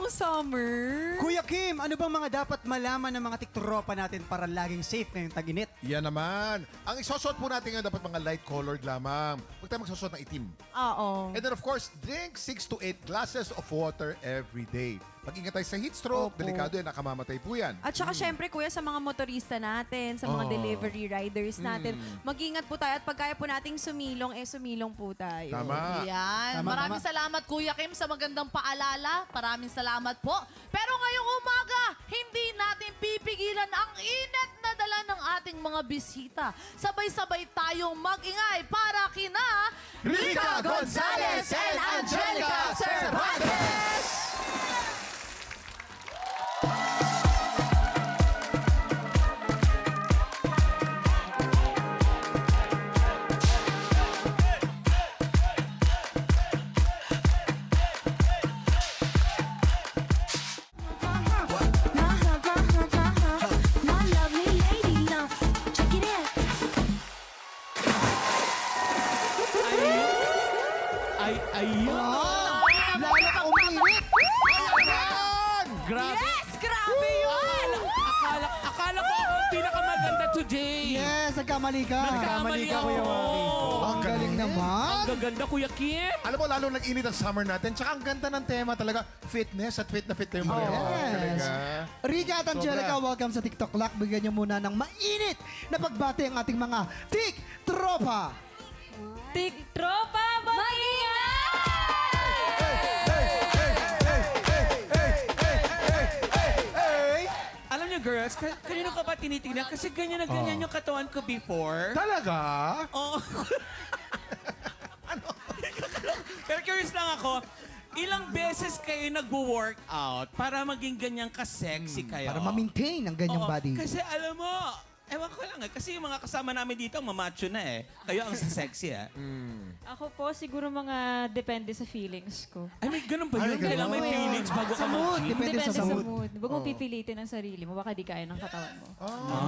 ngayong summer. Kuya Kim, ano bang mga dapat malaman ng mga tiktropa natin para laging safe ngayong tag-init? Yan naman. Ang isusot po natin ngayon dapat mga light colored lamang. Huwag tayo magsusot ng itim. Oo. And then of course, drink 6 to 8 glasses of water every day. Mag-ingat tayo sa heat stroke. Opo. Delikado yan, nakamamatay po yan. At saka syempre, kuya, sa mga motorista natin, sa mga delivery riders natin, mag-ingat po tayo at pag kaya po nating sumilong, sumilong po tayo. Tama. Yan. Tama, Maraming salamat, Kuya Kim, sa magandang paalala. Maraming salamat po. Pero ngayong umaga, hindi natin pipigilan ang init na dala ng ating mga bisita. Sabay-sabay tayong mag-ingay para kina Rica Gonzalez and Angelica Cervantes! My lovely lady now. Check it out. Ayun! Lalo uminit! Grabe! Yes! Grabe yun! Akala ko ako ang pinakamaganda today! Yes, nagkamali ka. Nagkamali ka, Kuya ako. Waki. Ang galing naman. Ang gaganda, Kuya Kim! Alam mo, lalo nag-init ang summer natin. Tsaka ang ganda ng tema talaga. Fitness at fit na fit kayo mga Yes. Rica at Angelica, Sobra. welcome sa TikTok Lock. Bigyan niyo muna ng mainit na pagbati ang ating mga tiktropa. Tiktropa, mag-ingay! Alam niyo, girls, kanino ka ba tinitingnan? Kasi ganyan na ganyan yung katawan ko before. Talaga? Oo. Pero curious lang ako, ilang beses kayo nag-workout para maging ganyang ka-sexy kayo? Para ma-maintain ang ganyang Oo, body. Kasi alam mo, ewan ko lang kasi yung mga kasama namin dito, mamacho na eh. Kayo ang sexy eh. Ako po, siguro mga depende sa feelings ko. Ay, may ganun ba Ay, yun? Kailangan may ganun. feelings bago Sa ka mood, mag-gym? depende sa mood. Huwag mo pipilitin ang sarili mo, baka di kaya ng katawan mo.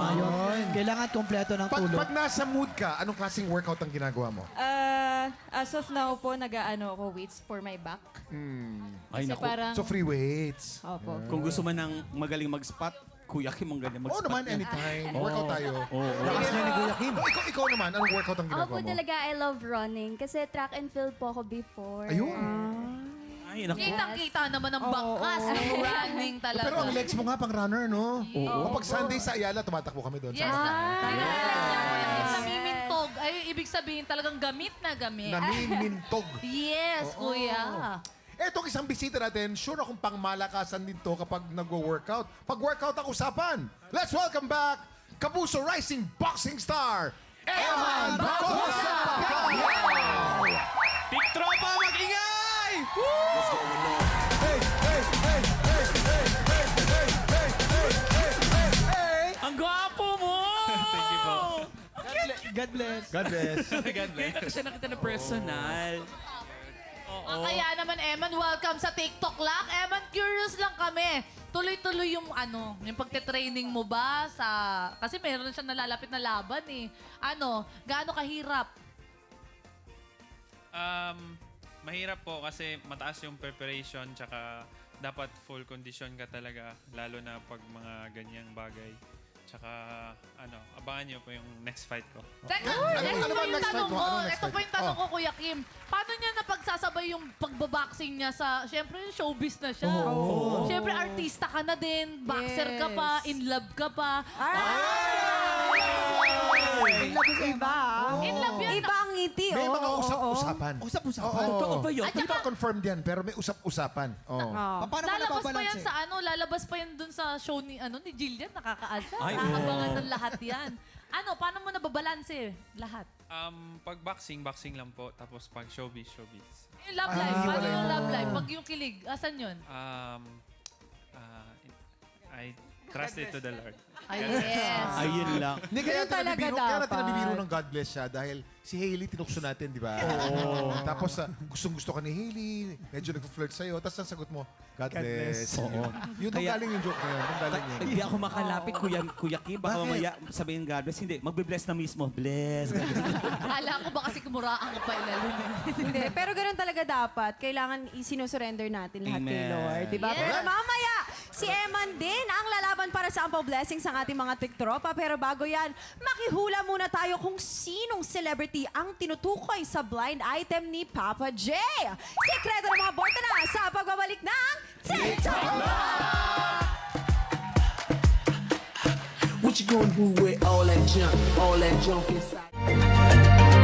Ayun. Kailangan kompleto ng tulog. Pag nasa mood ka, anong klaseng workout ang ginagawa mo? As of now po, nag-aano ako weights for my back. Ay, Kasi naku. parang... So free weights. Opo. Kung gusto man ng magaling mag-spot, Kuya Kim ang galing Oo mag-spot. naman, anytime. Workout tayo. Lakas niya ni Kuya Kim. Ikaw naman, anong workout ang Ako ginagawa po mo? talaga, I love running. Kasi track and field po ako before. Ayun. Ay, naku. Kitang-kita naman ang bakas ng running talaga. Pero ang legs mo nga pang runner, no? Kapag Sunday sa Ayala, tumatakbo kami doon. Yes, namimintog. Ay, ibig sabihin talagang gamit na gamit. Namimintog. Yes, kuya. Etong isang bisita natin, sure akong pangmalakasan din to kapag nag-workout. Pag-workout ang usapan. Let's welcome back Kapuso Rising Boxing Star, Eman Bacosa! Tiktropa, mag-ingay! Ang gwapo mo! Thank you po. God bless. God bless. Ngayon na kasi nakita na personal. Kaya naman, Eman, welcome sa TikTok Lock. Eman, curious lang kami. Tuloy-tuloy yung yung pagte-training mo ba sa... Kasi meron na siyang nalalapit na laban eh. Gaano kahirap? Mahirap po kasi mataas yung preparation tsaka dapat full condition ka talaga lalo na pag mga ganyang bagay. Tsaka abangan niyo po yung next fight ko. Teka, ano ito ba pa yung next tanong fight mo? mo. Ano next Ito fight pa yung mo? tanong ko, Kuya Kim. Paano niya napagsasabay yung pagbaboxing niya sa... Siyempre, yung showbiz na siya. Siyempre, artista ka na din. Boxer ka pa. Yes. In love ka pa. In love is iba. In love yan. Iba ang ngiti, May mga oo, usap-usasapan. Usap-usapan. Totoo ba yun? Hindi pa confirmed yan, pero may usap-usapan. Oo. Paano mo Lalabas pa yan nababalanse? sa lalabas pa yan dun sa show ni Jillian, nakakaasa. Ay, Nakakabangan ng lahat yan. Paano mo nababalanse lahat? Pag boxing lang po. Tapos pag showbiz. Yung love life, paano yung love life? Pag yung kilig, asan yun? I Trust it to the Lord. Ay, yes. Ayun lang. Hindi, kaya Ganun talaga kaya natin dapat. nabibiro ng God bless siya dahil si Hailey tinukso natin, di ba? Oo. Tapos gustong-gusto ka ni Hailey, medyo nag-flirt sa'yo, tapos ang sagot mo, God bless. Oo. Yun doon Kaya- galing yung joke na yun. Doon galing yun. Hindi ako makalapit, Kuya Kim. Baka Bakit? mamaya sabihin God bless. Hindi, magbe-bless na mismo. Bless. Akala ko ba kasi kumuraan ka pa ilalim eh. Hindi, pero ganun talaga dapat. Kailangan isinusurrender natin lahat kay Amen. Lord. Diba? Yes. Pero mamaya, si Eman din ang lalaban para sa Ample Blessings ng ating mga tiktropa. Pero bago yan, makihula muna tayo kung sinong celebrity ang tinutukoy sa blind item ni Papa J. Sekreto ng mga borta na sa pagbabalik ng TikTok! What you gonna do with all that junk inside?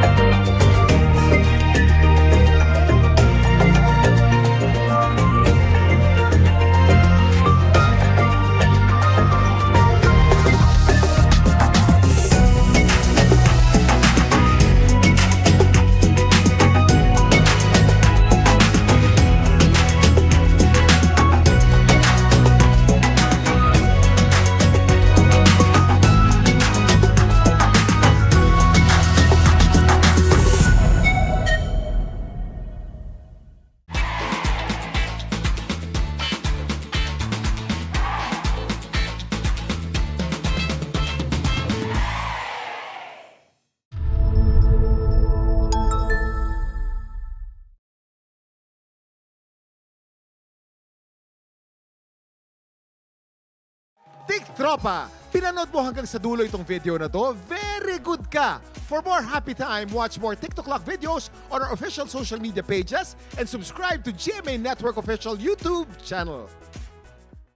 TikTropa! Pinanood mo hanggang sa dulo itong video na to? Very good ka! For more happy time, watch more TikTok Clock videos on our official social media pages and subscribe to GMA Network official YouTube channel.